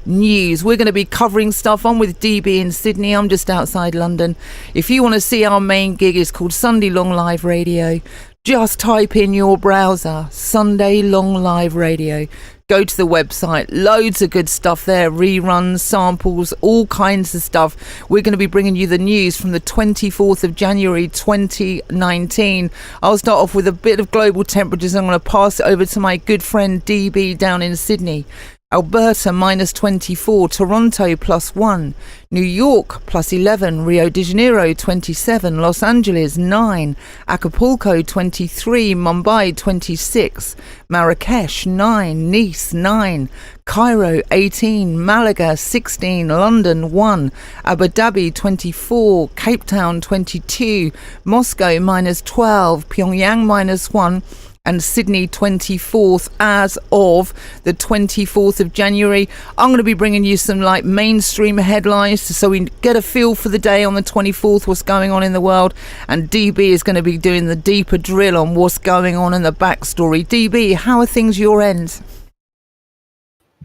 news. We're going to be covering stuff on with DB in Sydney. I'm just outside London. If you want to see our main gig, it's called Sunday Long Live Radio. Just type in your browser, Sunday Long Live Radio. Go to the website. Loads of good stuff there. Reruns, samples, all kinds of stuff. We're going to be bringing you the news from the 24th of January 2019. I'll start off with a bit of global temperatures. I'm going to pass it over to my good friend DB down in Sydney. Alberta -24, Toronto +1, New York +11, Rio de Janeiro 27, Los Angeles 9, Acapulco 23, Mumbai 26, Marrakesh 9, Nice 9, Cairo 18, Malaga 16, London 1, Abu Dhabi 24, Cape Town 22, Moscow -12, Pyongyang -1, and Sydney 24th as of the 24th of January. I'm going to be bringing you some like mainstream headlines so we get a feel for the day on the 24th, what's going on in the world, and DB is going to be doing the deeper drill on what's going on in the backstory. DB, how are things your end?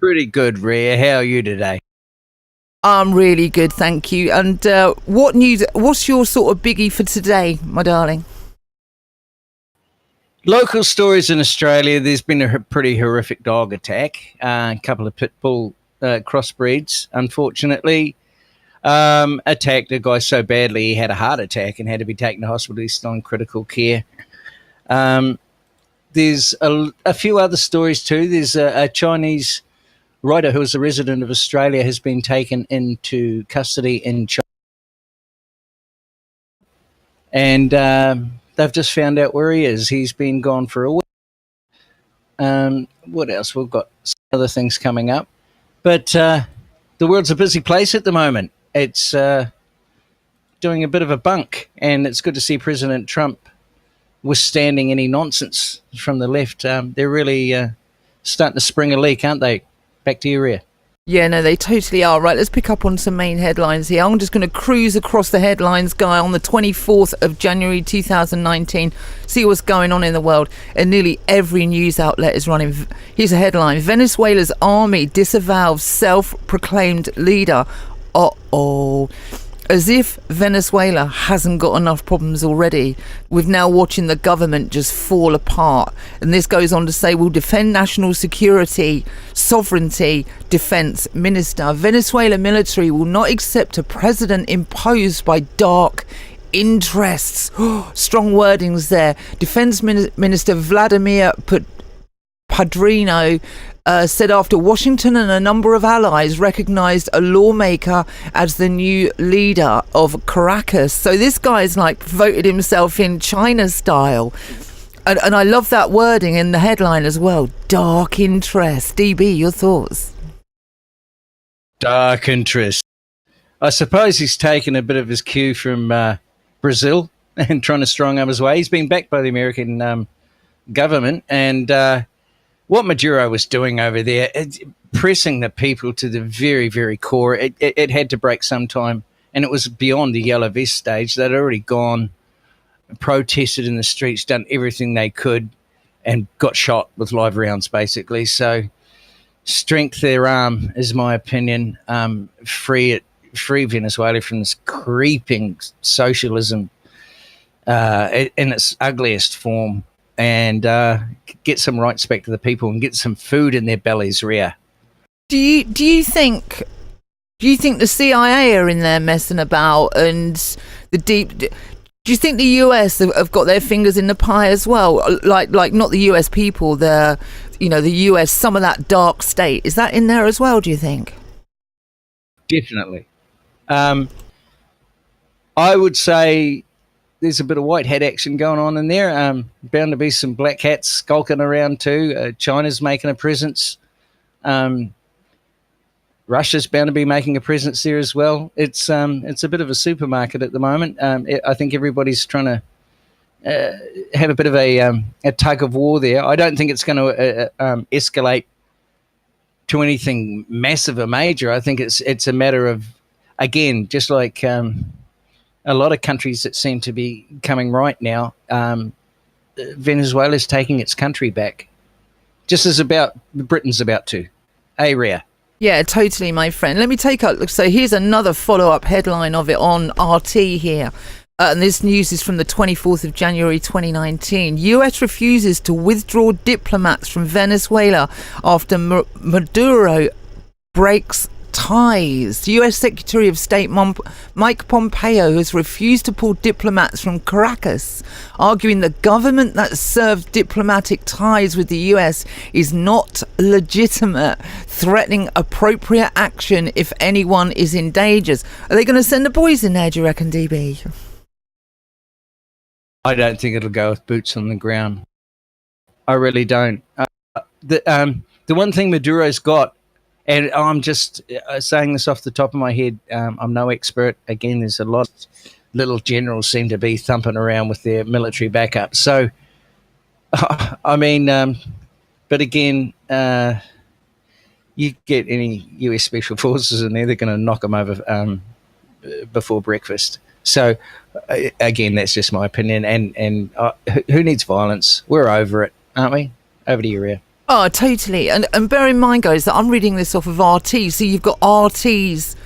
Pretty good, Rhea. How are you today? I'm really good, thank you. And what news, what's your sort of biggie for today, my darling? Local stories in Australia. There's been a pretty horrific dog attack. A couple of pit bull crossbreeds, unfortunately, attacked a guy so badly he had a heart attack and had to be taken to hospital. He's still in critical care. There's a few other stories too. There's a Chinese writer who is a resident of Australia has been taken into custody in China. And they've just found out where he is. He's been gone for a week. What else? We've got some other things coming up. But the world's a busy place at the moment. It's doing a bit of a bunk, and it's good to see President Trump withstanding any nonsense from the left. They're really starting to spring a leak, aren't they? Back to you, Rhea. Yeah, no, they totally are. Right, let's pick up on some main headlines here. I'm just going to cruise across the headlines, Guy, on the 24th of January 2019, see what's going on in the world. And nearly every news outlet is running. Here's a headline. Venezuela's army disavows self-proclaimed leader. Uh-oh. As if Venezuela hasn't got enough problems already, we're now watching the government just fall apart. And this goes on to say, we'll defend national security, sovereignty, defense minister. Venezuela military will not accept a president imposed by dark interests. Strong wordings there. Defense Minister Vladimir Padrino said after Washington and a number of allies recognised a lawmaker as the new leader of Caracas. So this guy's like voted himself in China style. And I love that wording in the headline as well. Dark interest. DB, your thoughts? Dark interest. I suppose he's taken a bit of his cue from Brazil and trying to strong arm his way. He's been backed by the American government, and what Maduro was doing over there, pressing the people to the very, very core, it had to break sometime, and it was beyond the yellow vest stage. They'd already gone, protested in the streets, done everything they could, and got shot with live rounds, basically. So strength their arm, is my opinion. Free Venezuela from this creeping socialism in its ugliest form. And get some rights back to the people and get some food in their bellies, Rhea. Do you think the CIA are in there messing about, and the deep? Do you think the US have got their fingers in the pie as well? Like not the US people, the US, some of that dark state, is that in there as well? Do you think? Definitely. I would say there's a bit of white hat action going on in there. Bound to be some black hats skulking around too. China's making a presence. Russia's bound to be making a presence there as well. It's a bit of a supermarket at the moment. I think everybody's trying to have a bit of a tug of war there. I don't think it's going to escalate to anything massive or major. I think it's a matter of, again, just like a lot of countries that seem to be coming right now, Venezuela's taking its country back, just as Britain's about to. Hey, Rhea. Yeah, totally, my friend. Let me take a look. So here's another follow-up headline of it on RT here. And this news is from the 24th of January 2019. US refuses to withdraw diplomats from Venezuela after Maduro breaks ties. US Secretary of State Mike Pompeo has refused to pull diplomats from Caracas, arguing the government that served diplomatic ties with the US is not legitimate, threatening appropriate action if anyone is in danger. Are they going to send the boys in there, do you reckon, DB? I don't think it'll go with boots on the ground. I really don't. The one thing Maduro's got, and I'm just saying this off the top of my head, I'm no expert. Again, there's a lot of little generals seem to be thumping around with their military backup. So, I mean, but again, you get any US Special Forces in there, they're going to knock them over before breakfast. So, again, that's just my opinion. And who needs violence? We're over it, aren't we? Over to you, Rhea. Oh, totally. And bear in mind, guys, that I'm reading this off of RT. So you've got RT's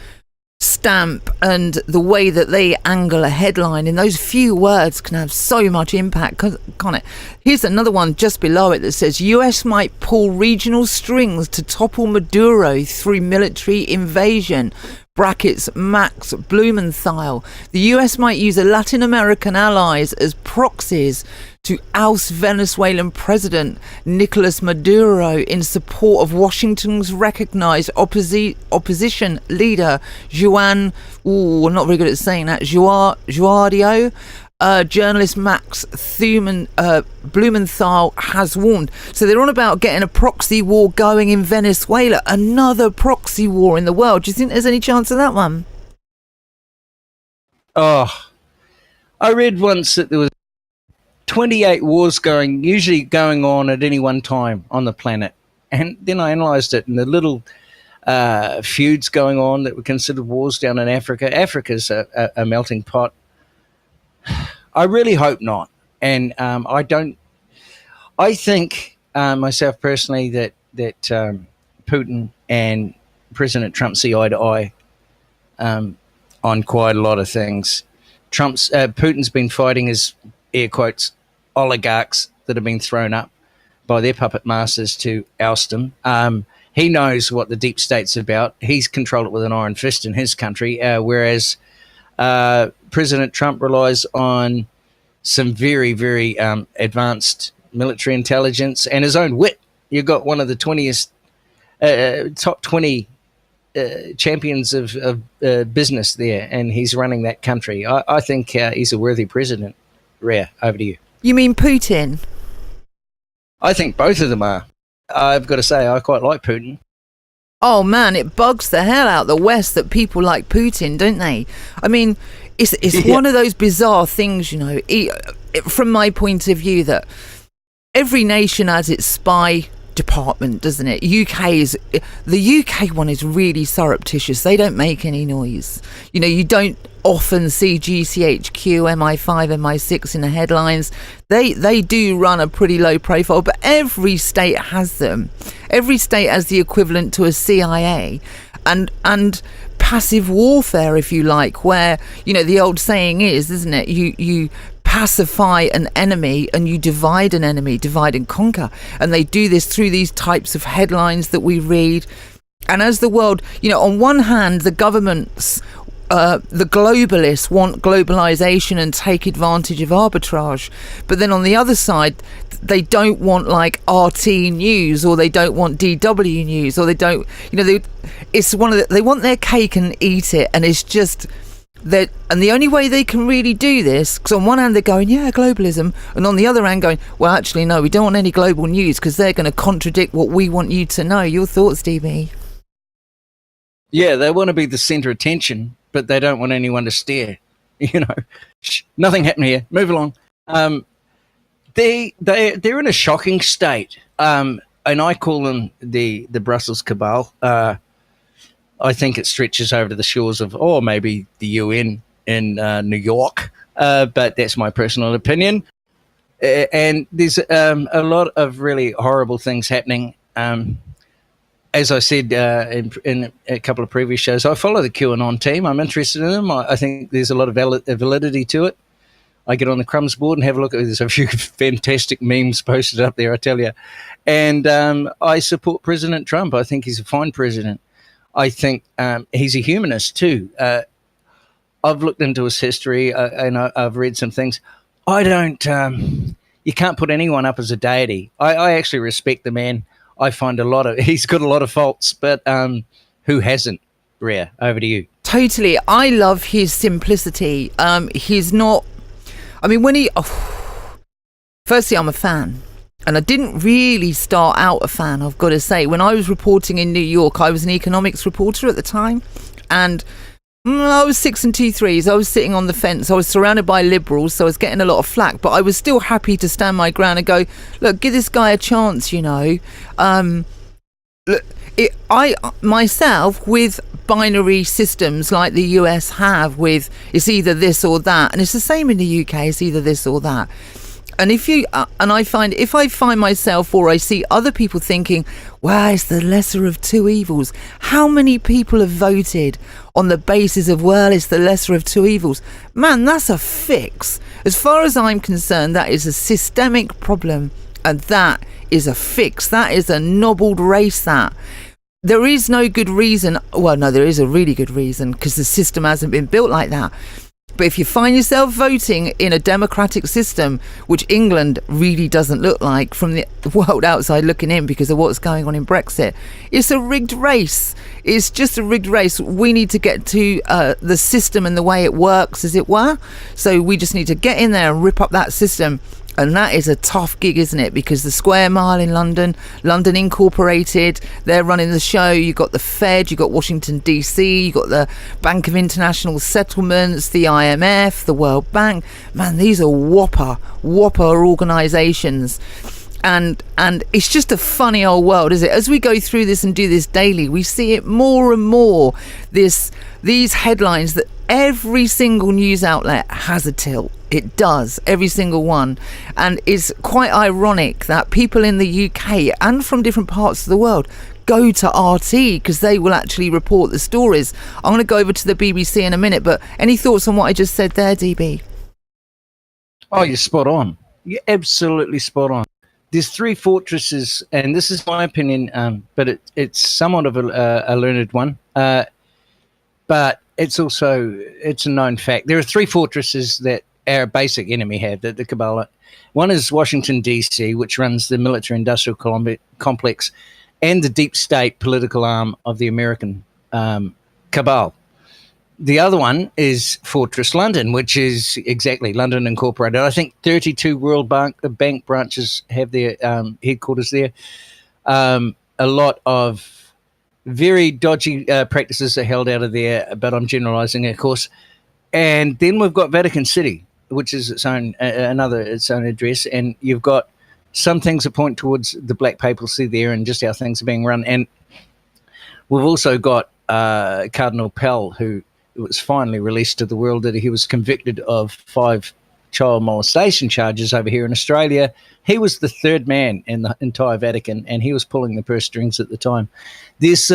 stamp and the way that they angle a headline in those few words can have so much impact, can't it? Here's another one just below it that says US might pull regional strings to topple Maduro through military invasion. Brackets Max Blumenthal. The US might use a Latin American allies as proxies to oust Venezuelan President Nicolas Maduro in support of Washington's recognized opposition leader Juan, I'm not very good at saying that, Guaido. Journalist Max Blumenthal has warned. So they're on about getting a proxy war going in Venezuela, another proxy war in the world. Do you think there's any chance of that one? Oh, I read once that there was 28 wars usually going on at any one time on the planet. And then I analysed it, and the little feuds going on that were considered wars down in Africa. Africa's a melting pot. I really hope not. And I think myself personally that Putin and President Trump see eye to eye on quite a lot of things. Putin's been fighting his, air quotes, oligarchs that have been thrown up by their puppet masters to oust him. He knows what the deep state's about. He's controlled it with an iron fist in his country, whereas President Trump relies on some very, very advanced military intelligence and his own wit. You've got one of the top 20 champions of business there, and he's running that country. I think he's a worthy president. Rhea, over to you. You mean Putin? I think both of them are. I've got to say, I quite like Putin. Oh man, it bugs the hell out the West that people like Putin, don't they? I mean, it's one of those bizarre things, you know, from my point of view, that every nation has its spy department, doesn't it? The UK one is really surreptitious. They don't make any noise. You know, you don't often see GCHQ, MI5, MI6 in the headlines. They do run a pretty low profile, but every state has them. Every state has the equivalent to a CIA and passive warfare, if you like, where, you know, the old saying is, isn't it, you pacify an enemy and you divide an enemy, divide and conquer. And they do this through these types of headlines that we read. And as the world, you know, on one hand, the governments, the globalists want globalization and take advantage of arbitrage. But then on the other side, they don't want like RT News, or they don't want DW News, or they don't, you know, they want their cake and eat it. And it's just that, and the only way they can really do this, because on one hand they're going, yeah, globalism, and on the other hand going, well, actually, no, we don't want any global news because they're going to contradict what we want you to know. Your thoughts, DB? Yeah, they want to be the centre of attention, but they don't want anyone to stare. You know, nothing happened here. Move along. They're in a shocking state, and I call them the Brussels cabal. I think it stretches over to the shores of, maybe the UN in New York, but that's my personal opinion. And there's a lot of really horrible things happening. as I said in a couple of previous shows, I follow the QAnon team. I'm interested in them. I think there's a lot of validity to it. I get on the crumbs board and have a look at it. There's a few fantastic memes posted up there, I tell you. And I support President Trump. I think he's a fine president. I think he's a humanist too. I've looked into his history and I've read some things. I don't, you can't put anyone up as a deity. I actually respect the man. I find he's got a lot of faults, but who hasn't? Rhea, over to you. Totally. I love his simplicity. He's not, I mean, firstly, I'm a fan. And I didn't really start out a fan, I've got to say. When I was reporting in New York, I was an economics reporter at the time. And I was 6 2/3. I was sitting on the fence. I was surrounded by liberals, so I was getting a lot of flack. But I was still happy to stand my ground and go, look, give this guy a chance, you know. I myself, with binary systems like the US have, with it's either this or that, and it's the same in the UK, it's either this or that. And if I find myself, or I see other people thinking, well, it's the lesser of two evils. How many people have voted on the basis of, well, it's the lesser of two evils? Man, that's a fix. As far as I'm concerned, that is a systemic problem. And that is a fix. That is a nobbled race, that. There is no good reason. Well, no, there is a really good reason, because the system hasn't been built like that. But if you find yourself voting in a democratic system, which England really doesn't look like from the world outside looking in because of what's going on in Brexit, it's a rigged race. It's just a rigged race. We need to get to the system and the way it works, as it were. So we just need to get in there and rip up that system. And that is a tough gig, isn't it? Because the Square Mile in London, London Incorporated, they're running the show. You've got the Fed, you've got Washington, D.C., you've got the Bank of International Settlements, the IMF, the World Bank. Man, these are whopper organisations. And it's just a funny old world, is it? As we go through this and do this daily, we see it more and more, these headlines that every single news outlet has a tilt. It does, every single one. And it's quite ironic that people in the UK and from different parts of the world go to RT because they will actually report the stories. I'm going to go over to the BBC in a minute, but any thoughts on what I just said there, DB? Oh, you're spot on. You're absolutely spot on. There's three fortresses, and this is my opinion, but it's somewhat of a learned one. But it's a known fact. There are three fortresses that our basic enemy have, the cabal. One is Washington, D.C., which runs the military-industrial complex and the deep state political arm of the American cabal. The other one is Fortress London, which is exactly London Incorporated. I think 32 World Bank branches have their headquarters there. A lot of very dodgy practices are held out of there, but I'm generalizing, of course. And then we've got Vatican City, which is its own address, and you've got some things that point towards the Black Papacy there and just how things are being run. And we've also got Cardinal Pell, who was finally released to the world that he was convicted of 5 child molestation charges over here in Australia. He was the third man in the entire Vatican, and he was pulling the purse strings at the time. There's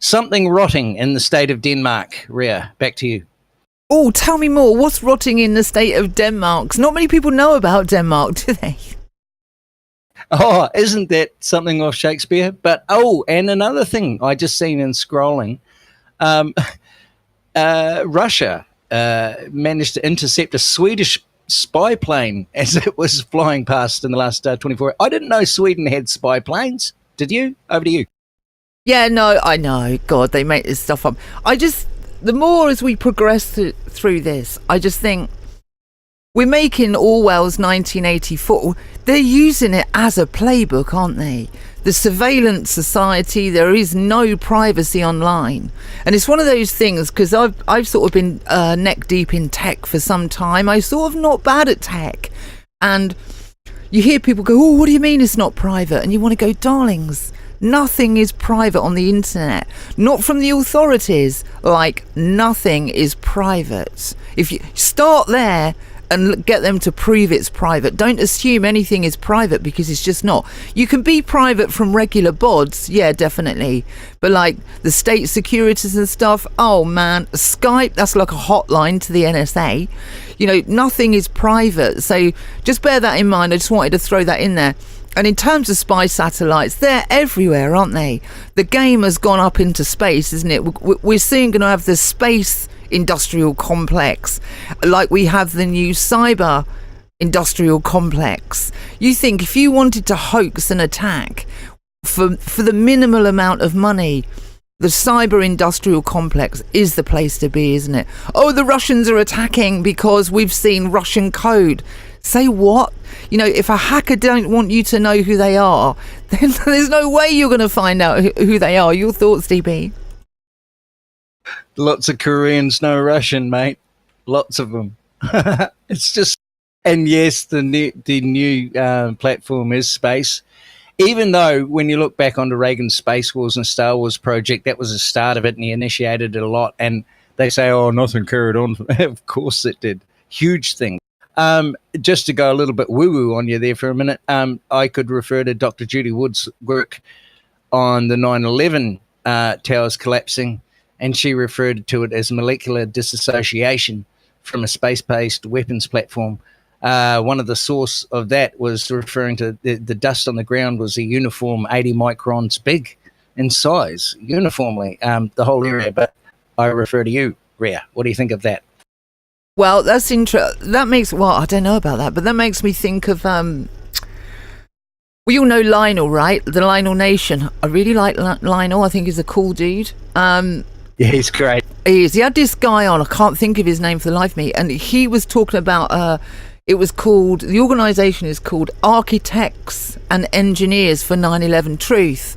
something rotting in the state of Denmark. Rhea, back to you. Oh, tell me more. What's rotting in the state of Denmark? Not many people know about Denmark, do they? Oh, isn't that something off Shakespeare? But, and another thing I just seen in scrolling, Russia managed to intercept a Swedish spy plane as it was flying past in the last 24 hours. I didn't know Sweden had spy planes. Did you? Over to you. Yeah, no, I know. God, they make this stuff up. The more as we progress through this, I just think we're making Orwell's 1984. They're using it as a playbook, aren't they? The surveillance society, there is no privacy online. And it's one of those things, because I've sort of been neck deep in tech for some time. I'm sort of not bad at tech. And you hear people go, oh, what do you mean it's not private? And you want to go, darlings, nothing is private on the internet. Not from the authorities. Like, nothing is private. If you start there and get them to prove it's private. Don't assume anything is private, because it's just not. You can be private from regular bods, yeah, definitely. But like the state securities and stuff, oh man, Skype, that's like a hotline to the NSA. You know, nothing is private. So just bear that in mind. I just wanted to throw that in there. And in terms of spy satellites, they're everywhere, aren't they? The game has gone up into space, isn't it? We're soon going to have the space industrial complex, like we have the new cyber industrial complex. You think if you wanted to hoax an attack for the minimal amount of money, the cyber industrial complex is the place to be, isn't it? Oh, the Russians are attacking because we've seen Russian code. Say what? You know, if a hacker don't want you to know who they are, then there's no way you're going to find out who they are. Your thoughts, DB? Lots of Koreans know Russian, mate. Lots of them. It's just, and yes, the new platform is space. Even though when you look back on the Reagan Space Wars and Star Wars project, that was the start of it, and he initiated it a lot. And they say, oh, nothing carried on. Of course it did. Huge thing. Just to go a little bit woo-woo on you there for a minute, I could refer to Dr. Judy Wood's work on the 9/11 towers collapsing, and she referred to it as molecular disassociation from a space-based weapons platform. One of the source of that was referring to the dust on the ground was a uniform 80 microns big in size, uniformly, the whole area. But I refer to you, Rhea. What do you think of that? Well, that's interesting. That makes, well, I don't know about that, but that makes me think of, we all know Lionel, right? The Lionel Nation. I really like Lionel. I think he's a cool dude. Yeah, he's great. He is. He had this guy on, I can't think of his name for the life of me, and he was talking about, it was called, the organisation is called Architects and Engineers for 9/11 Truth.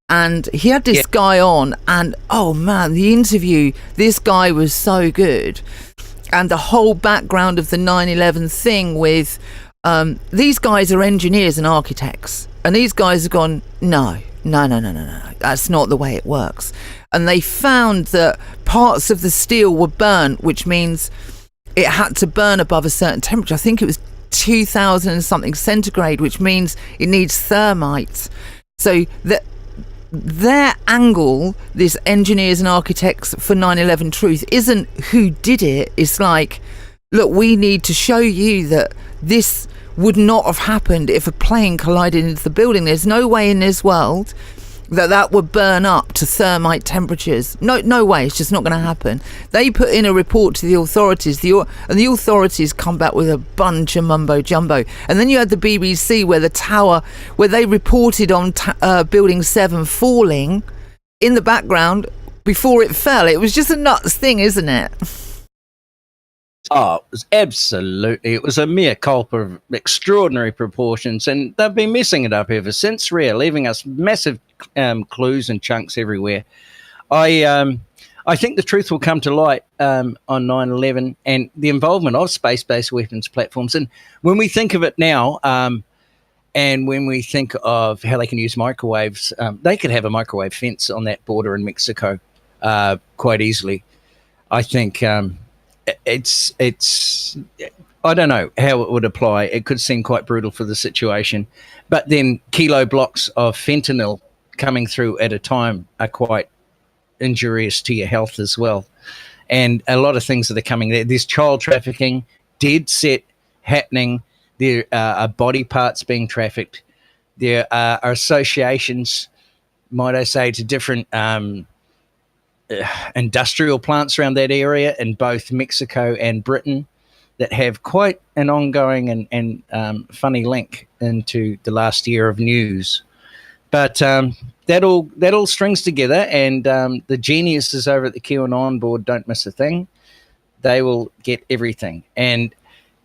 And he had this guy on, and oh man, the interview, this guy was so good. And the whole background of the 9/11 thing with these guys are engineers and architects, and these guys have gone, no, that's not the way it works. And they found that parts of the steel were burnt, which means it had to burn above a certain temperature. I think it was 2000 and something centigrade, which means it needs thermite. So that their angle, this engineers and architects for 9/11 Truth, isn't who did it. It's like, look, we need to show you that this would not have happened if a plane collided into the building. There's no way in this world that would burn up to thermite temperatures. No way. It's just not going to happen. They put in a report to the authorities, and the authorities come back with a bunch of mumbo jumbo. And then you had the BBC where the tower, where they reported on Building 7 falling in the background before it fell. It was just a nuts thing, isn't it? Oh, it was absolutely. It was a mere culpa of extraordinary proportions, and they've been messing it up ever since, Rhea, leaving us massive clues and chunks everywhere. I think the truth will come to light on 9/11 and the involvement of space-based weapons platforms. And when we think of it now, and when we think of how they can use microwaves, they could have a microwave fence on that border in Mexico quite easily. I think it's I don't know how it would apply. It could seem quite brutal for the situation, but then kilo blocks of fentanyl coming through at a time are quite injurious to your health as well. And a lot of things that are coming there. There's child trafficking, dead set happening. There are body parts being trafficked. There are associations, might I say, to different industrial plants around that area in both Mexico and Britain that have quite an ongoing and funny link into the last year of news. But that all strings together, and the geniuses over at the QAnon board don't miss a thing. They will get everything. And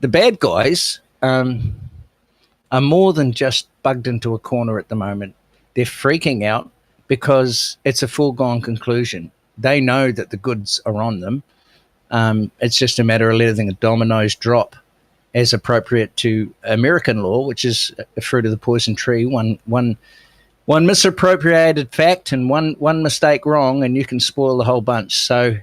the bad guys are more than just bugged into a corner at the moment. They're freaking out because it's a foregone conclusion. They know that the goods are on them. It's just a matter of letting the dominoes drop as appropriate to American law, which is a fruit of the poison tree. One misappropriated fact and one mistake wrong, and you can spoil the whole bunch. So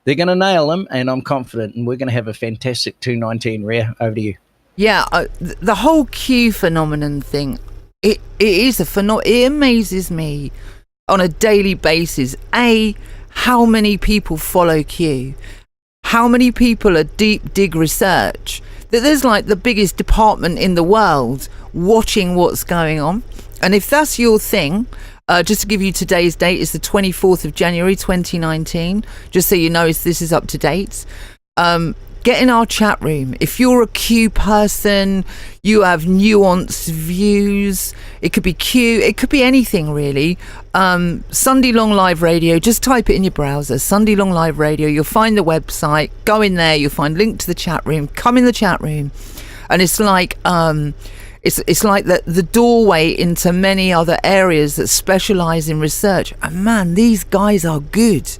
they're going to nail them, and I'm confident, and we're going to have a fantastic 219 Rhea. Over to you. Yeah, the whole Q phenomenon thing, it is a phenomenon. It amazes me on a daily basis. How many people follow Q? How many people are deep dig research? That there's like the biggest department in the world watching what's going on. And if that's your thing, just to give you today's date, it's the 24th of January 2019, just so you know this is up to date. Get in our chat room. If you're a Q person, you have nuanced views. It could be Q, it could be anything really. Sunday Long Live Radio, just type it in your browser, Sunday Long Live Radio. You'll find the website, go in there, you'll find link to the chat room, come in the chat room. And it's like it's like the doorway into many other areas that specialize in research. And man, these guys are good.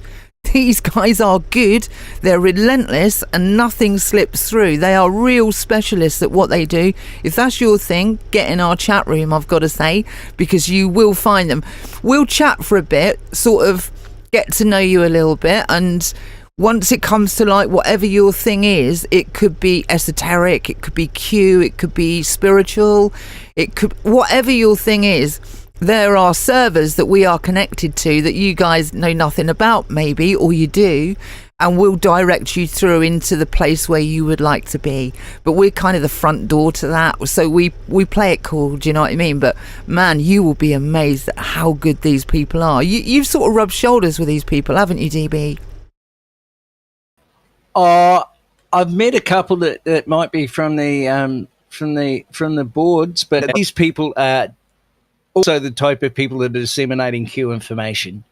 These guys are good. They're relentless and nothing slips through. They are real specialists at what they do. If that's your thing, get in our chat room, I've got to say, because you will find them. We'll chat for a bit, sort of get to know you a little bit, and once it comes to like whatever your thing is, it could be esoteric, it could be Q, it could be spiritual, it could, whatever your thing is. There are servers that we are connected to that you guys know nothing about, maybe, or you do, and we'll direct you through into the place where you would like to be. But we're kind of the front door to that, so we play it cool, do you know what I mean? But man, you will be amazed at how good these people are. You've sort of rubbed shoulders with these people, haven't you, DB? I've met a couple that might be from the boards, but these people are also the type of people that are disseminating Q information,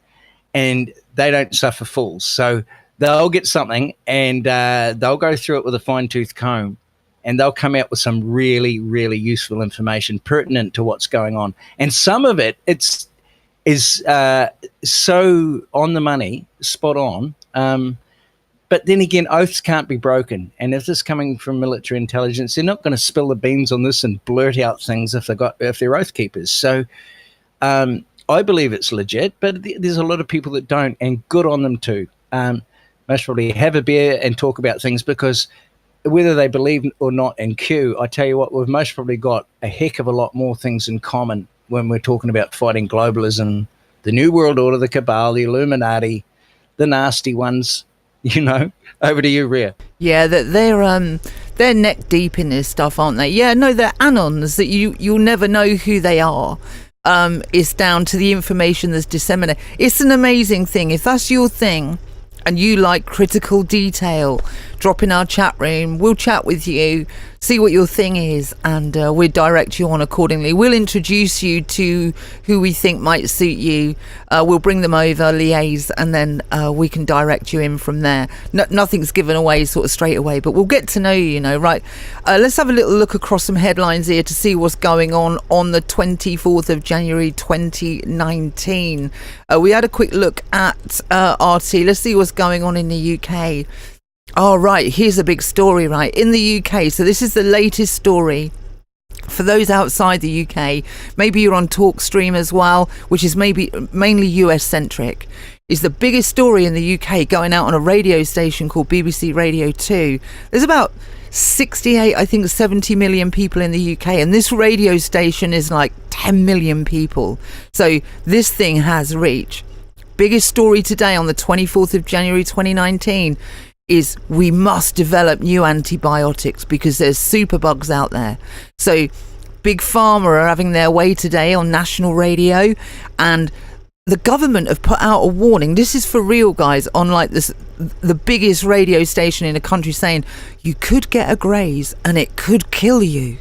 and they don't suffer fools. So they'll get something and they'll go through it with a fine-tooth comb, and they'll come out with some really, really useful information pertinent to what's going on. And some of it is so on the money, spot on. But then again, oaths can't be broken. And if this is coming from military intelligence, they're not going to spill the beans on this and blurt out things if they're oath keepers. So I believe it's legit, but there's a lot of people that don't, and good on them too. Most probably have a beer and talk about things, because whether they believe or not in Q, I tell you what, we've most probably got a heck of a lot more things in common when we're talking about fighting globalism, the New World Order, the Cabal, the Illuminati, the nasty ones. You know, over to you, Rhea. Yeah, they're neck deep in this stuff, aren't they? Yeah, no, they're anons that you'll never know who they are. It's down to the information that's disseminated. It's an amazing thing. If that's your thing and you like critical detail, drop in our chat room. We'll chat with you, see what your thing is, and we'll direct you on accordingly. We'll introduce you to who we think might suit you. We'll bring them over, liaise, and then we can direct you in from there. Nothing's given away sort of straight away, but we'll get to know you, right? Let's have a little look across some headlines here to see what's going on the 24th of January 2019. We had a quick look at RT. Let's see what's going on in the UK. Oh, right, here's a big story, right, in the UK. So this is the latest story for those outside the UK. Maybe you're on TalkStream as well, which is mainly US centric. Is the biggest story in the UK going out on a radio station called BBC Radio 2. There's about 68, I think 70 million people in the UK, and this radio station is like 10 million people. So this thing has reach. Biggest story today on the 24th of January 2019 is we must develop new antibiotics because there's superbugs out there. So Big Pharma are having their way today on national radio, and the government have put out a warning. This is for real, guys, on like the biggest radio station in the country, saying you could get a graze and it could kill you.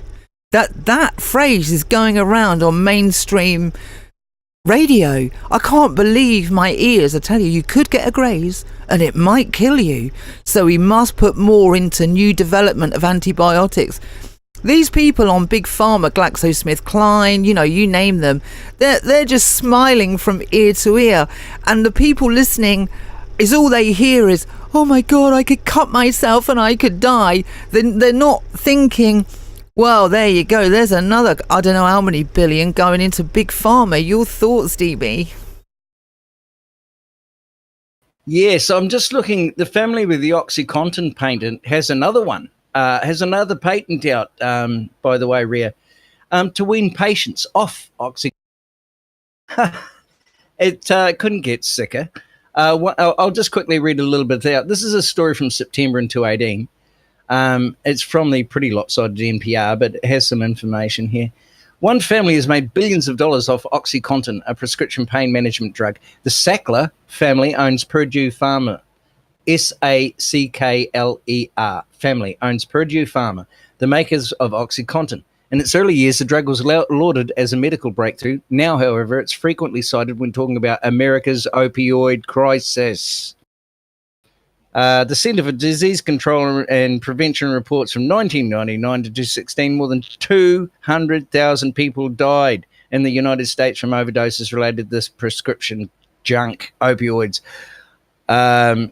That phrase is going around on mainstream radio. I can't believe my ears. I tell you could get a graze and it might kill you. So we must put more into new development of antibiotics. These people on Big Pharma, GlaxoSmithKline, you name them, they're just smiling from ear to ear. And the people listening, is all they hear is, oh my God, I could cut myself and I could die. They're not thinking, well, there you go. There's another, I don't know how many billion going into Big Pharma. Your thoughts, DB? Yes, I'm just looking. The family with the OxyContin patent has another one, has another patent out, by the way, Rhea, to wean patients off Oxy. It couldn't get sicker. I'll just quickly read a little bit out. This is a story from September in 2018. It's from the pretty lopsided NPR, but it has some information here. One family has made billions of dollars off OxyContin, a prescription pain management drug. The Sackler family owns Purdue Pharma. Sackler family owns Purdue Pharma, the makers of OxyContin. In its early years, the drug was lauded as a medical breakthrough. Now, however, it's frequently cited when talking about America's opioid crisis. The Centre for Disease Control and Prevention reports from 1999 to 2016, more than 200,000 people died in the United States from overdoses related to this prescription junk, opioids,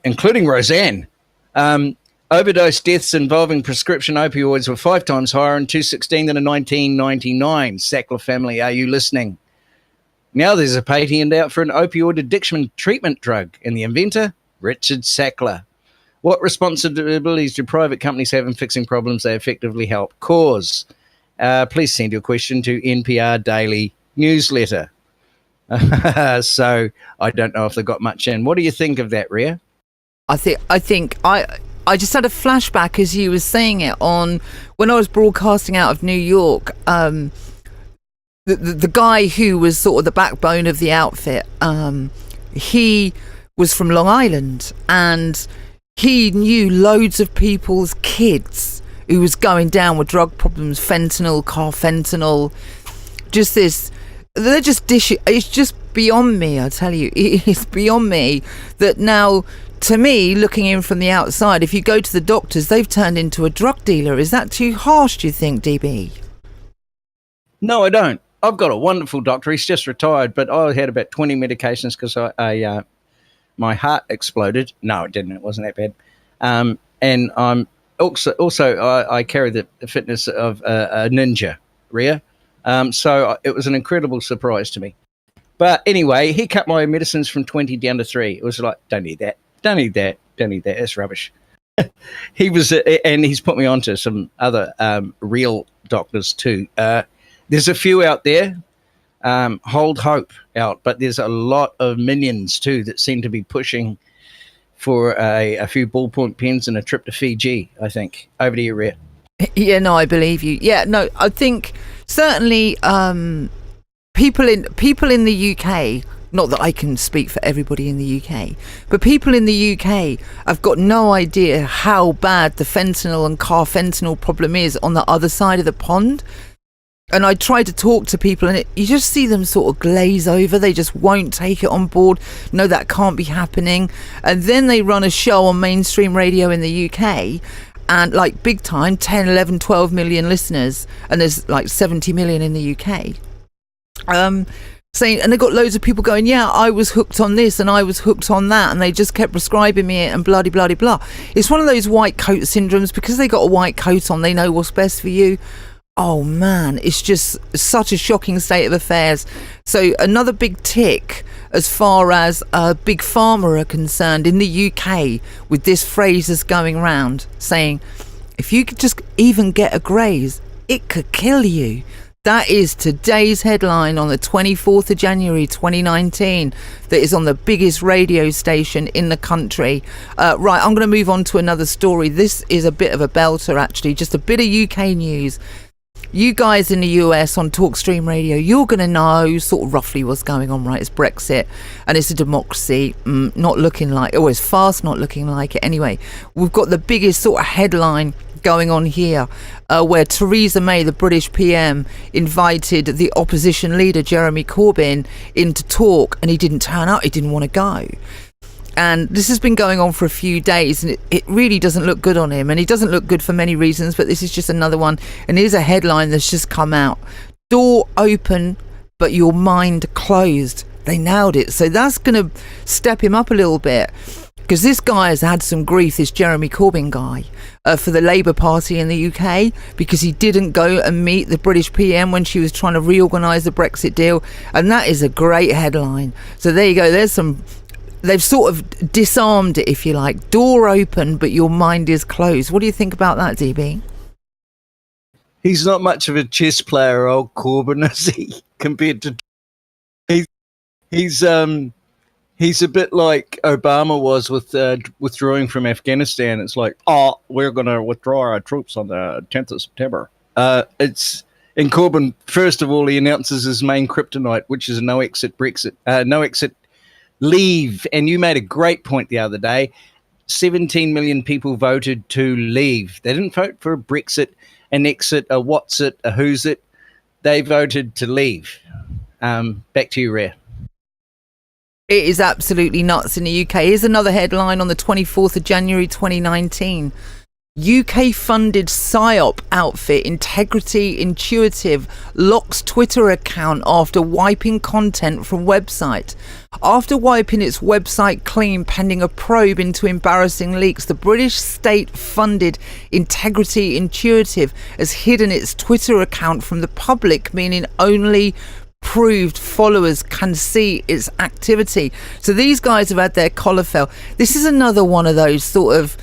including Roseanne. Overdose deaths involving prescription opioids were 5 times higher in 2016 than in 1999. Sackler family, are you listening? Now there's a patent out for an opioid addiction treatment drug, and the inventor, Richard Sackler. What responsibilities do private companies have in fixing problems they effectively help cause? Please send your question to NPR Daily Newsletter. So I don't know if they got much in. What do you think of that, Rhea? I think I just had a flashback as you were saying it on when I was broadcasting out of New York. The guy who was sort of the backbone of the outfit, he was from Long Island, and he knew loads of people's kids who was going down with drug problems, fentanyl, carfentanil, just this. They're just it's just beyond me, I tell you. It's beyond me that now, to me, looking in from the outside, if you go to the doctors, they've turned into a drug dealer. Is that too harsh, do you think, DB? No, I don't. I've got a wonderful doctor. He's just retired, but I had about 20 medications because my heart exploded. No, it didn't. It wasn't that bad. And I'm also I carry the fitness of a ninja, Rhea. So it was an incredible surprise to me. But anyway, he cut my medicines from 20 down to 3. It was like, don't need that. Don't need that. Don't need that. That's rubbish. He was, and he's put me on to some other real doctors too. There's a few out there. Hold hope out, but there's a lot of minions too that seem to be pushing for a few ballpoint pens and a trip to Fiji, I think. Over to you, Rhea. Yeah, no, I believe you. Yeah, no, I think certainly people in the UK, not that I can speak for everybody in the UK, but people in the UK have got no idea how bad the fentanyl and carfentanil problem is on the other side of the pond. And I try to talk to people, and you just see them sort of glaze over. They just won't take it on board. No, that can't be happening. And then they run a show on mainstream radio in the UK, and like big time, 10, 11, 12 million listeners, and there's like 70 million in the UK. Saying, and they got loads of people going, yeah, I was hooked on this and I was hooked on that, and they just kept prescribing me it and bloody bloody blah. It's one of those white coat syndromes. Because they got a white coat on, they know what's best for you. Oh man, it's just such a shocking state of affairs. So another big tick as far as Big Pharma are concerned in the UK, with this phrase that's going round saying, if you could just even get a graze, it could kill you. That is today's headline on the 24th of January 2019 that is on the biggest radio station in the country. Right, I'm going to move on to another story. This is a bit of a belter, actually, just a bit of UK news. You guys in the US on TalkStream Radio, you're going to know sort of roughly what's going on, right? It's Brexit and it's a democracy, not looking like, it's fast not looking like it. Anyway, we've got the biggest sort of headline going on here, where Theresa May, the British PM, invited the opposition leader Jeremy Corbyn in to talk, and he didn't turn up. He didn't want to go. And this has been going on for a few days, and it really doesn't look good on him. And he doesn't look good for many reasons, but this is just another one. And here's a headline that's just come out. Door open, but your mind closed. They nailed it. So that's going to step him up a little bit, because this guy has had some grief, this Jeremy Corbyn guy, for the Labour Party in the UK, because he didn't go and meet the British PM when she was trying to reorganise the Brexit deal. And that is a great headline. So there you go. There's some they've sort of disarmed it, if you like. Door open, but your mind is closed. What do you think about that, DB? He's not much of a chess player, old Corbyn, is he? Compared to he's a bit like Obama was with withdrawing from Afghanistan. It's like, oh, we're going to withdraw our troops on the 10th of September. And Corbyn, first of all, he announces his main kryptonite, which is no exit Brexit, no exit leave. And you made a great point the other day. 17 million people voted to leave. They didn't vote for a Brexit, an exit, a what's it, a who's it. They voted to leave. Back to you, Rhea. It is absolutely nuts in the UK. Here's another headline on the 24th of January 2019. UK-funded PSYOP outfit Integrity Intuitive locks Twitter account after wiping content from website. After wiping its website clean pending a probe into embarrassing leaks, the British state-funded Integrity Intuitive has hidden its Twitter account from the public, meaning only proved followers can see its activity. So these guys have had their collar fell. This is another one of those sort of,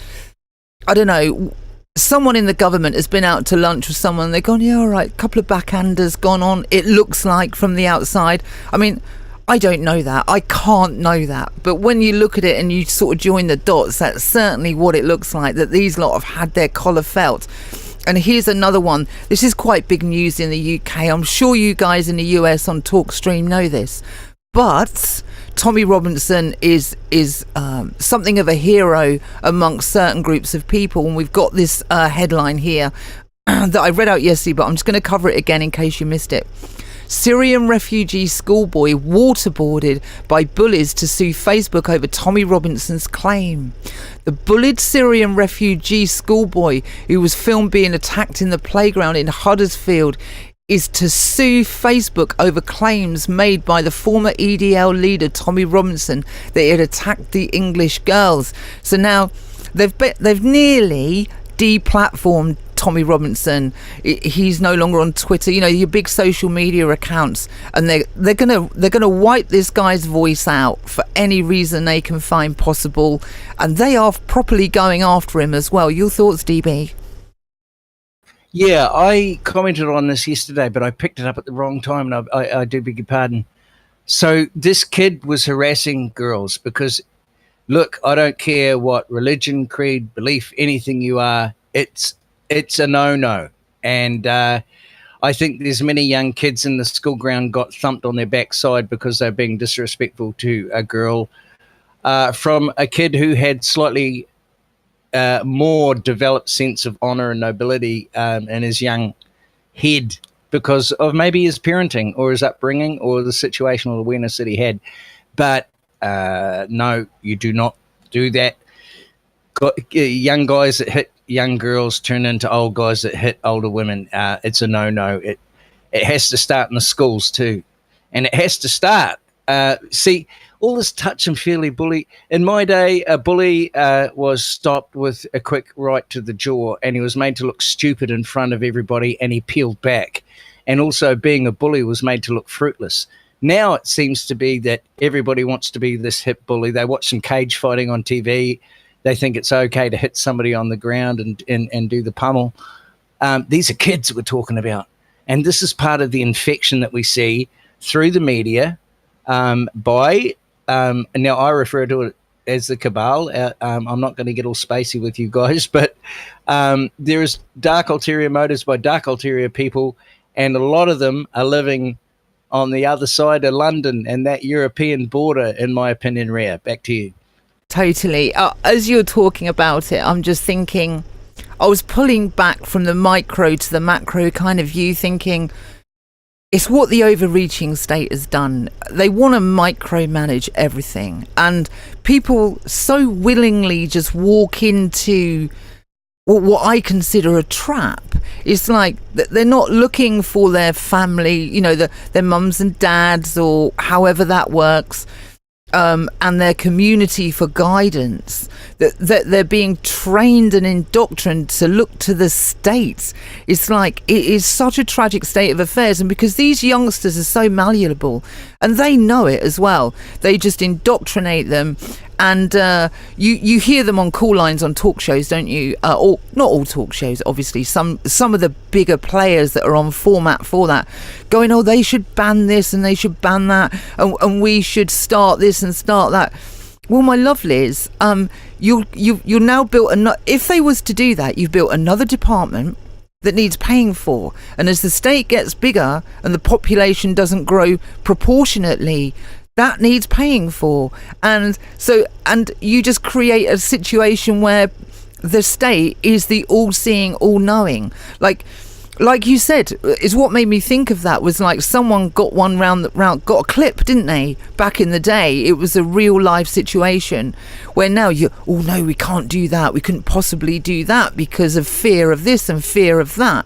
I don't know, someone in the government has been out to lunch with someone and they've gone, yeah, all right, a couple of backhanders gone on, it looks like, from the outside. I mean, I don't know that. I can't know that. But when you look at it and you sort of join the dots, that's certainly what it looks like, that these lot have had their collar felt. And here's another one. This is quite big news in the UK. I'm sure you guys in the US on TalkStream know this. But Tommy Robinson is something of a hero amongst certain groups of people. And we've got this headline here that I read out yesterday, but I'm just going to cover it again in case you missed it. Syrian refugee schoolboy waterboarded by bullies to sue Facebook over Tommy Robinson's claim. The bullied Syrian refugee schoolboy who was filmed being attacked in the playground in Huddersfield is to sue Facebook over claims made by the former EDL leader Tommy Robinson that he had attacked the English girls. So now they've nearly deplatformed Tommy Robinson. He's no longer on Twitter, you know, your big social media accounts, and they're gonna wipe this guy's voice out for any reason they can find possible, and they are properly going after him as well. Your thoughts, DB? Yeah, I commented on this yesterday, but I picked it up at the wrong time, and I do beg your pardon. So this kid was harassing girls because, look, I don't care what religion, creed, belief, anything you are, it's a no-no. And I think there's many young kids in the school ground got thumped on their backside because they're being disrespectful to a girl from a kid who had slightly more developed sense of honor and nobility in his young head because of maybe his parenting or his upbringing or the situational awareness that he had. But no, you do not do that. Young guys that hit young girls turn into old guys that hit older women. It's a no-no. It has to start in the schools too. And it has to start. See, all this touch and feely bully. In my day, a bully was stopped with a quick right to the jaw and he was made to look stupid in front of everybody and he peeled back. And also being a bully was made to look fruitless. Now it seems to be that everybody wants to be this hip bully. They watch some cage fighting on TV. They think it's okay to hit somebody on the ground and do the pummel. These are kids we're talking about. And this is part of the infection that we see through the media by, now I refer to it as the cabal. I'm not going to get all spacey with you guys, but there is dark ulterior motives by dark ulterior people, and a lot of them are living on the other side of London and that European border, in my opinion. Rhea, back to you. Totally. As you're talking about it, I'm just thinking, I was pulling back from the micro to the macro kind of view, thinking it's what the overreaching state has done. They want to micromanage everything, and people so willingly just walk into what I consider a trap. It's like they're not looking for their family, you know, their mums and dads or however that works. And their community for guidance, that they're being trained and indoctrinated to look to the states. It's like, it is such a tragic state of affairs. And because these youngsters are so malleable And they know it as well. They just indoctrinate them. And you hear them on call lines on talk shows, don't you? Or not all talk shows, obviously. Some of the bigger players that are on format for that, going, oh, they should ban this and they should ban that, and we should start this and start that. Well, my lovelies, you're now built. If they was to do that, you've built another department that needs paying for. And as the state gets bigger and the population doesn't grow proportionately, that needs paying for. And you just create a situation where the state is the all-seeing, all-knowing. Like you said, is what made me think of that was like someone got got a clip, didn't they? Back in the day, it was a real life situation where now no, we can't do that. We couldn't possibly do that because of fear of this and fear of that.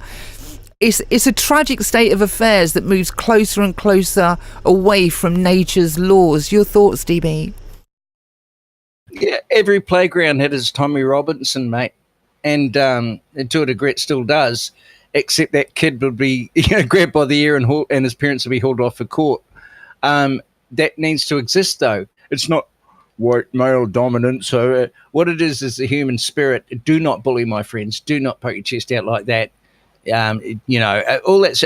It's a tragic state of affairs that moves closer and closer away from nature's laws. Your thoughts, DB? Yeah, every playground had his Tommy Robinson, mate. And to a degree it still does. Except that kid would be grabbed by the ear and his parents would be hauled off for court. That needs to exist, though. It's not white male dominant. So what it is the human spirit. Do not bully, my friends. Do not poke your chest out like that. All that's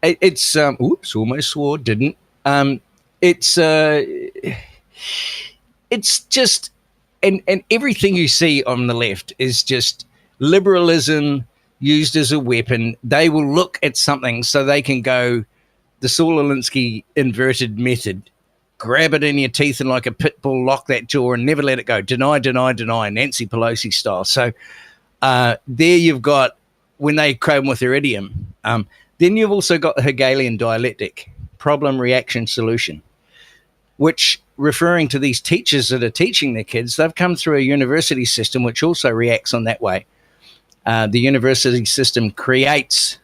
it's oops, almost swore, didn't. It's just and everything you see on the left is just liberalism used as a weapon. They will look at something so they can go the Saul Alinsky inverted method, grab it in your teeth and like a pit bull, lock that jaw and never let it go. Deny, deny, deny, Nancy Pelosi style. So there you've got, when they come with their idiom, then you've also got the Hegelian dialectic, problem, reaction, solution, which referring to these teachers that are teaching their kids, they've come through a university system which also reacts on that way. The university system creates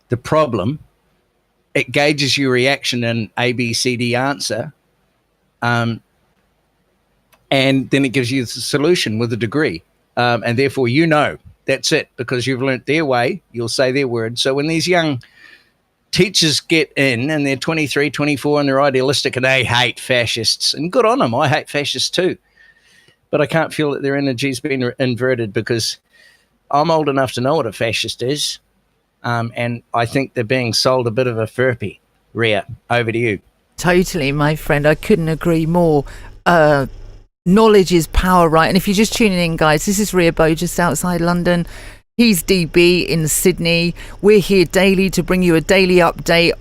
the problem. It gauges your reaction in A, B, C, D answer. And then it gives you the solution with a degree. And therefore, that's it, because you've learnt their way. You'll say their word. So when these young teachers get in and they're 23, 24 and they're idealistic and they hate fascists, and good on them. I hate fascists too. But I can't feel that their energy's been inverted because I'm old enough to know what a fascist is, and I think they're being sold a bit of a furpy. Rhea, over to you. Totally, my friend. I couldn't agree more. Knowledge is power, right? And if you're just tuning in, guys, this is Rhea Bow just outside London. He's DB in Sydney. We're here daily to bring you a daily update.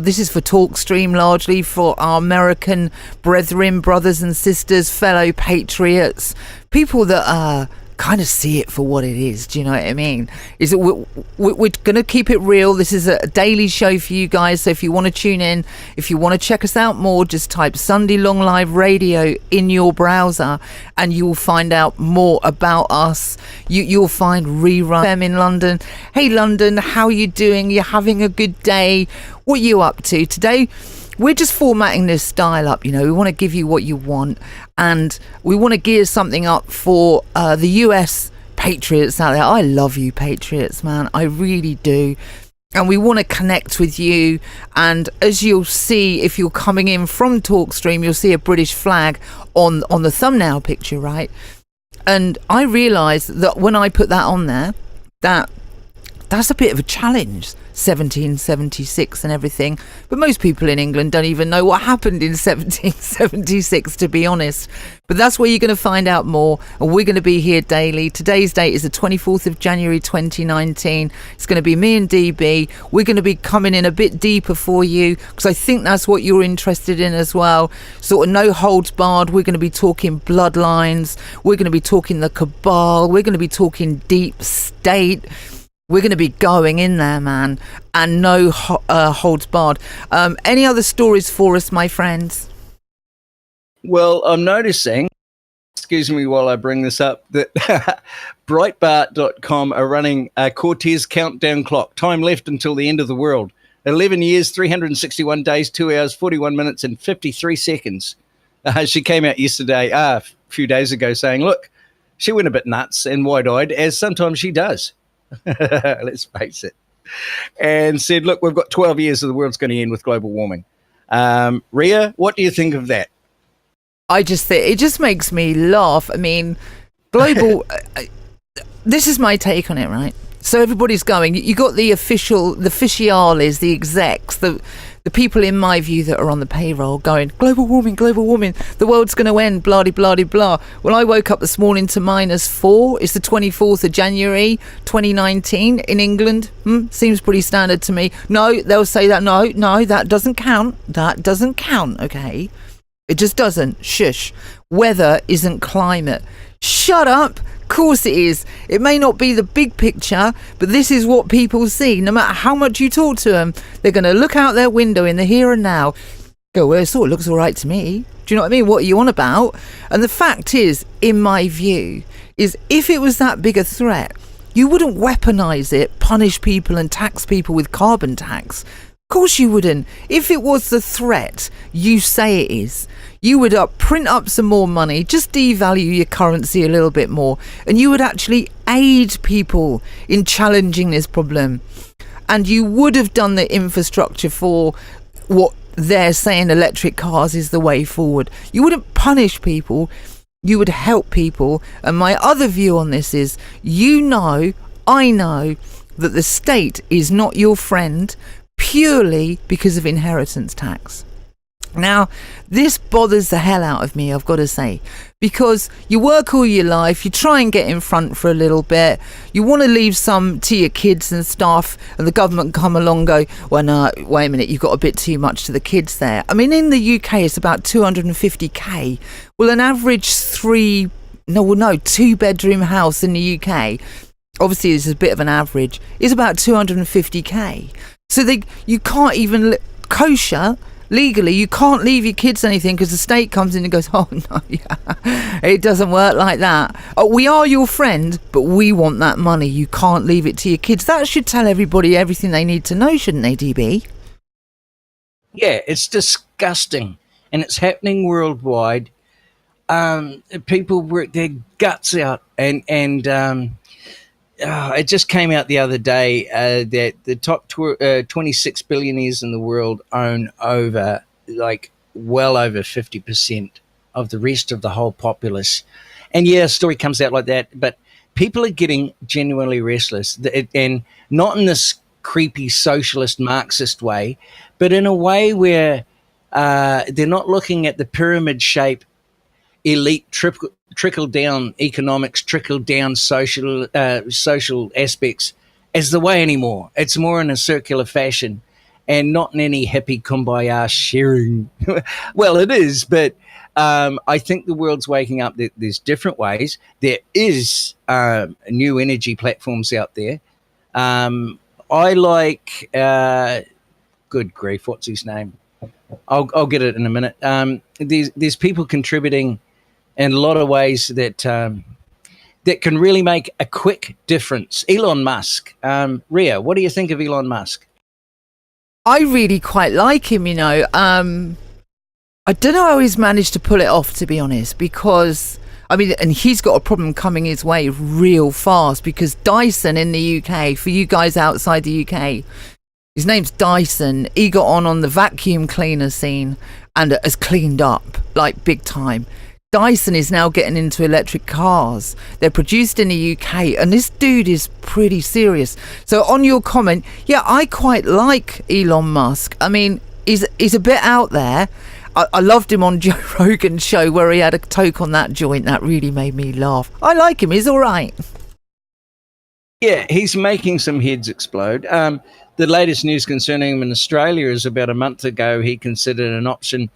This is for TalkStream, largely for our American brethren, brothers and sisters, fellow patriots, people that kind of see it for what it is. Do you know what I mean? Is that we're going to keep it real. This is a daily show for you guys. So if you want to tune in, if you want to check us out more, just type Sunday Long Live Radio in your browser and you will find out more about us. You'll find Rerun FM in London. Hey London, how are you doing? You're having a good day? What are you up to today? We're just formatting this dial up, we want to give you what you want, and we want to gear something up for the US patriots out there. I love you patriots, man. I really do. And we want to connect with you. And as you'll see, if you're coming in from TalkStream, you'll see a British flag on the thumbnail picture, right? And I realised that when I put that on there, that's a bit of a challenge. 1776 and everything, but most people in England don't even know what happened in 1776, to be honest. But that's where you're going to find out more, and we're going to be here daily. Today's date is the 24th of January 2019. It's going to be me and DB. We're going to be coming in a bit deeper for you because I think that's what you're interested in as well. Sort of no holds barred. We're going to be talking bloodlines, we're going to be talking the cabal, we're going to be talking deep state. We're going to be going in there, man, and no holds barred. Any other stories for us, my friends? Well, I'm noticing, excuse me while I bring this up, that Breitbart.com are running a Cortez countdown clock. Time left until the end of the world. 11 years, 361 days, 2 hours, 41 minutes, and 53 seconds. She came out yesterday, a few days ago, saying, look, she went a bit nuts and wide-eyed, as sometimes she does. Let's face it, and said, look, we've got 12 years of the world's going to end with global warming. Ria, what do you think of that? I just think it just makes me laugh. I mean, global. This is my take on it, right? So everybody's going. You got the officiales, the execs, the people in my view that are on the payroll going, global warming, the world's going to end, blah de blah de blah. Well, I woke up this morning to -4. It's the 24th of January, 2019 in England. Seems pretty standard to me. No, they'll say that. No, that doesn't count. That doesn't count. Okay. It just doesn't. Shush. Weather isn't climate. Shut up. Of course it is. It may not be the big picture, but this is what people see. No matter how much you talk to them, they're going to look out their window in the here and now, go, well, it sort of looks all right to me. Do you know what I mean? What are you on about? And the fact is, in my view, is if it was that big a threat, you wouldn't weaponize it, punish people and tax people with carbon tax. Of course you wouldn't. If it was the threat you say it is, you would print up some more money, just devalue your currency a little bit more, and you would actually aid people in challenging this problem. And you would have done the infrastructure for what they're saying electric cars is the way forward. You wouldn't punish people, you would help people. And my other view on this is, I know that the state is not your friend purely because of inheritance tax. Now, this bothers the hell out of me, I've got to say, because you work all your life, you try and get in front for a little bit, you want to leave some to your kids and stuff, and the government come along and go, well, no, wait a minute, you've got a bit too much to the kids there. I mean, in the UK, it's about 250k. Well, an average two-bedroom house in the UK, obviously it's a bit of an average, is about 250k. So you can't even kosher. Legally, you can't leave your kids anything because the state comes in and goes, oh, no, yeah, it doesn't work like that. Oh, we are your friend, but we want that money. You can't leave it to your kids. That should tell everybody everything they need to know, shouldn't they, DB? Yeah, it's disgusting. And it's happening worldwide. People work their guts out. And it just came out the other day that the top 26 billionaires in the world own well over 50% of the rest of the whole populace. And yeah, a story comes out like that, but people are getting genuinely restless, and not in this creepy socialist Marxist way, but in a way where they're not looking at the pyramid shape elite trickle down economics, trickle down social aspects as the way anymore. It's more in a circular fashion and not in any hippie kumbaya sharing. Well, it is, but I think the world's waking up. There's different ways. There is new energy platforms out there. I like, good grief, what's his name? I'll get it in a minute. There's people contributing in a lot of ways that can really make a quick difference. Elon Musk. Ria, what do you think of Elon Musk? I really quite like him, I don't know how he's managed to pull it off, to be honest, because, and he's got a problem coming his way real fast, because Dyson in the UK, for you guys outside the UK, his name's Dyson. He got on the vacuum cleaner scene and has cleaned up, like, big time. Dyson is now getting into electric cars. They're produced in the UK, and this dude is pretty serious. So on your comment, yeah, I quite like Elon Musk. He's a bit out there. I loved him on Joe Rogan's show where he had a toke on that joint. That really made me laugh. I like him. He's all right. Yeah, he's making some heads explode. The latest news concerning him in Australia is about a month ago, he considered an option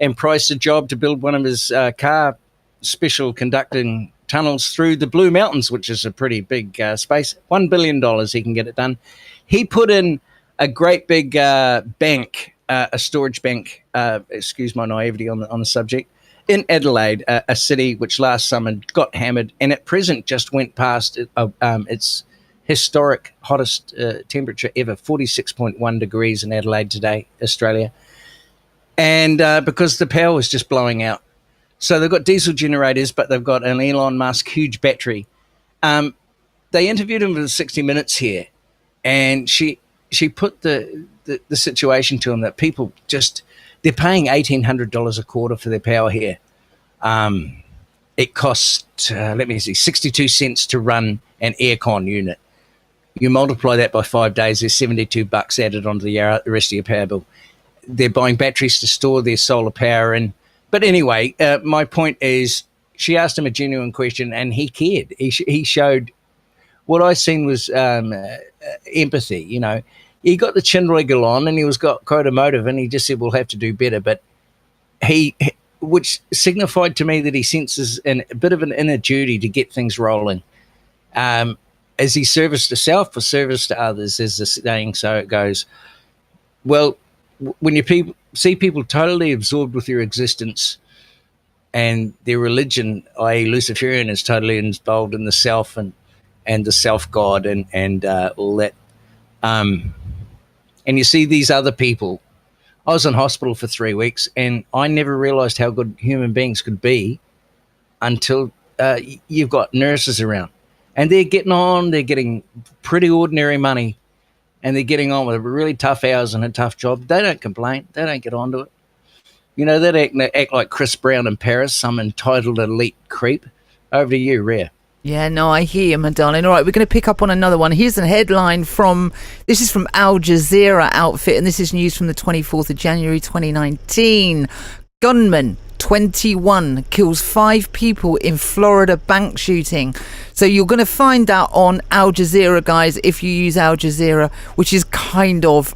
and priced a job to build one of his car special conducting tunnels through the Blue Mountains, which is a pretty big space. $1 billion he can get it done. He put in a great big bank, a storage bank, excuse my naivety on the subject, in Adelaide, a city which last summer got hammered and at present just went past its historic hottest temperature ever, 46.1 degrees in Adelaide today, Australia. And because the power was just blowing out. So they've got diesel generators, but they've got an Elon Musk huge battery. They interviewed him for 60 Minutes here, and she put the situation to him that people just, they're paying $1,800 a quarter for their power here. It costs, 62 cents to run an aircon unit. You multiply that by 5 days, there's $72 added onto the rest of your power bill. They're buying batteries to store their solar power in. But anyway, my point is, she asked him a genuine question, and he cared. He showed, what I seen was empathy. You know, he got the chin wriggle on, and he was got quite emotive, and he just said, "We'll have to do better." But which signified to me that he senses a bit of an inner duty to get things rolling. As he service to self for service to others, as the saying so it goes. Well, when you see people totally absorbed with their existence, and their religion, i.e. Luciferian, is totally involved in the self and the self-god and all that. And you see these other people. I was in hospital for 3 weeks, and I never realized how good human beings could be until you've got nurses around. And they're getting pretty ordinary money, and they're getting on with really tough hours and a tough job. They don't complain. They don't get onto it. You know, they act like Chris Brown in Paris, some entitled elite creep. Over to you, Rhea. Yeah, no, I hear you, my darling. All right, we're going to pick up on another one. Here's a headline this is from Al Jazeera outfit, and this is news from the 24th of January 2019. Gunman 21 kills 5 people in Florida bank shooting. So you're going to find that on Al Jazeera, guys, if you use Al Jazeera, which is kind of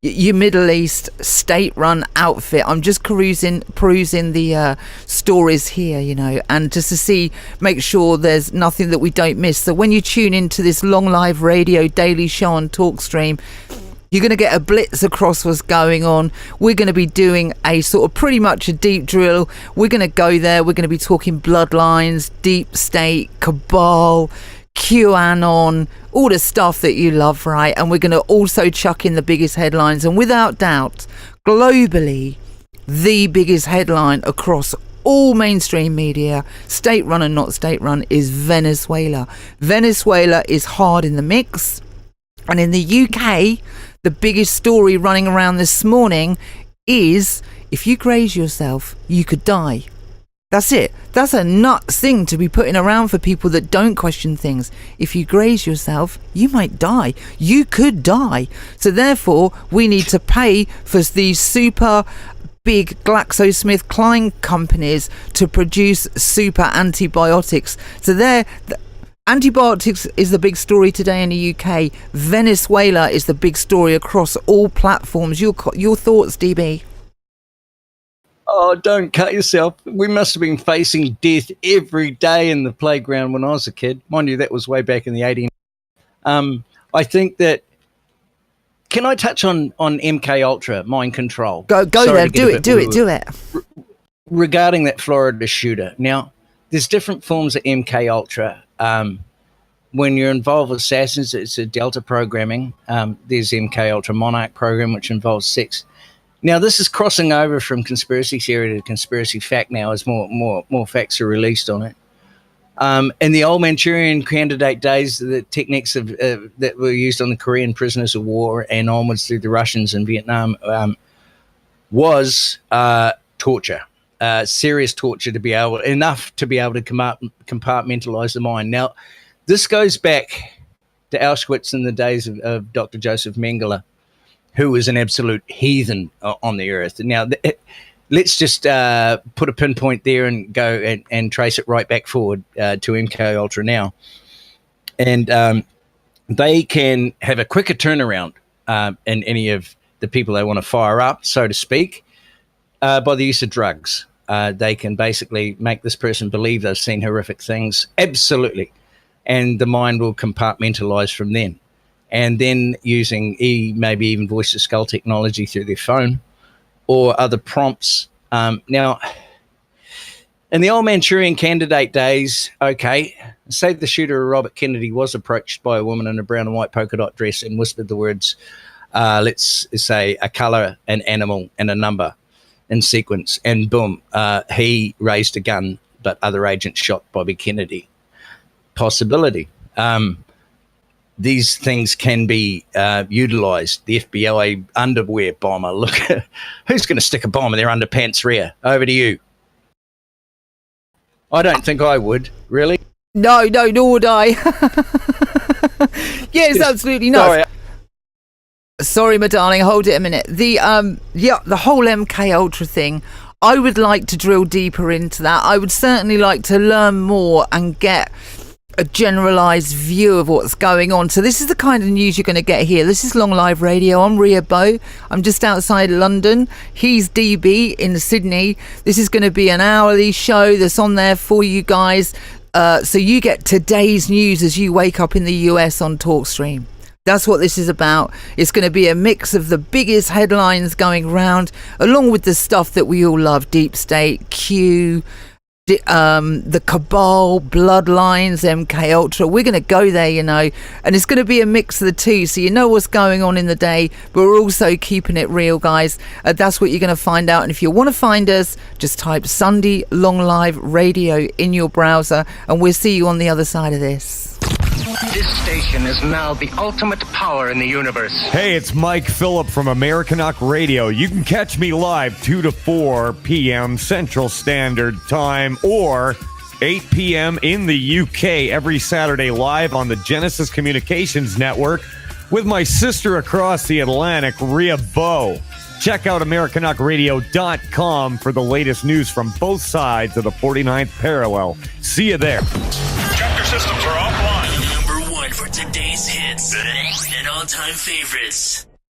your Middle East state-run outfit. I'm just perusing the stories here, you know, and just to make sure there's nothing that we don't miss. So when you tune into this long live radio daily show on TalkStream, you're going to get a blitz across what's going on. We're going to be doing a sort of pretty much a deep drill. We're going to go there. We're going to be talking bloodlines, deep state, cabal, QAnon, all the stuff that you love, right? And we're going to also chuck in the biggest headlines. And without doubt, globally, the biggest headline across all mainstream media, state-run and not state-run, is Venezuela. Venezuela is hard in the mix. And in the UK, the biggest story running around this morning is, if you graze yourself, you could die. That's it. That's a nuts thing to be putting around for people that don't question things. If you graze yourself, you might die. You could die. So therefore, we need to pay for these super big GlaxoSmithKline companies to produce super antibiotics. So antibiotics is the big story today in the UK. Venezuela is the big story across all platforms. Your thoughts, DB? Oh, don't cut yourself. We must have been facing death every day in the playground when I was a kid. Mind you, that was way back in the 80s. I think that... Can I touch on MK Ultra, mind control? Go there. Do it. Regarding that Florida shooter. Now, there's different forms of MK Ultra. When you're involved with assassins, it's a Delta programming. There's MK Ultra Monarch program, which involves sex. Now, this is crossing over from conspiracy theory to conspiracy fact now as more facts are released on it. In the old Manchurian Candidate days, the techniques that were used on the Korean prisoners of war and onwards through the Russians in Vietnam was torture, serious torture to be able to compartmentalize the mind. Now, this goes back to Auschwitz in the days of Dr. Joseph Mengele, who was an absolute heathen on the earth. Now, let's just put a pinpoint there and go and trace it right back forward to MK Ultra now. And they can have a quicker turnaround in any of the people they want to fire up, so to speak, by the use of drugs. They can basically make this person believe they've seen horrific things. Absolutely. And the mind will compartmentalize from then. And then using maybe even voice-to-skull technology through their phone or other prompts. Now, in the old Manchurian Candidate days, okay, say the shooter of Robert Kennedy was approached by a woman in a brown and white polka dot dress and whispered the words, let's say a color, an animal, and a number in sequence, and boom, he raised a gun, but other agents shot Bobby Kennedy. Possibility. these things can be utilised. The FBI underwear bomber. Look, who's going to stick a bomb in their underpants rear? Over to you. I don't think I would, really. No, nor would I. Yes, absolutely not. Sorry, my darling, hold it a minute. The whole MK Ultra thing, I would like to drill deeper into that. I would certainly like to learn more and get a generalised view of what's going on. So this is the kind of news you're going to get here. This is Long Live Radio. I'm Ria Bowe. I'm just outside London. He's DB in Sydney. This is going to be an hourly show that's on there for you guys. So you get today's news as you wake up in the US on TalkStream. That's what this is about. It's going to be a mix of the biggest headlines going round, along with the stuff that we all love: Deep State, Q, the Cabal, Bloodlines, MK Ultra. We're going to go there, you know, and it's going to be a mix of the two, so you know what's going on in the day, but we're also keeping it real, guys. That's what you're going to find out. And if you want to find us, just type Sunday Long Live Radio in your browser, and we'll see you on the other side of this. This station is now the ultimate power in the universe. Hey, it's Mike Phillip from Americanuck Radio. You can catch me live 2 to 4 p.m. Central Standard Time or 8 p.m. in the UK every Saturday live on the Genesis Communications Network with my sister across the Atlantic, Ria Bowe. Check out AmericanuckRadio.com for the latest news from both sides of the 49th parallel. See you there. Chapter systems are offline. Number one for today's hits and all-time favorites.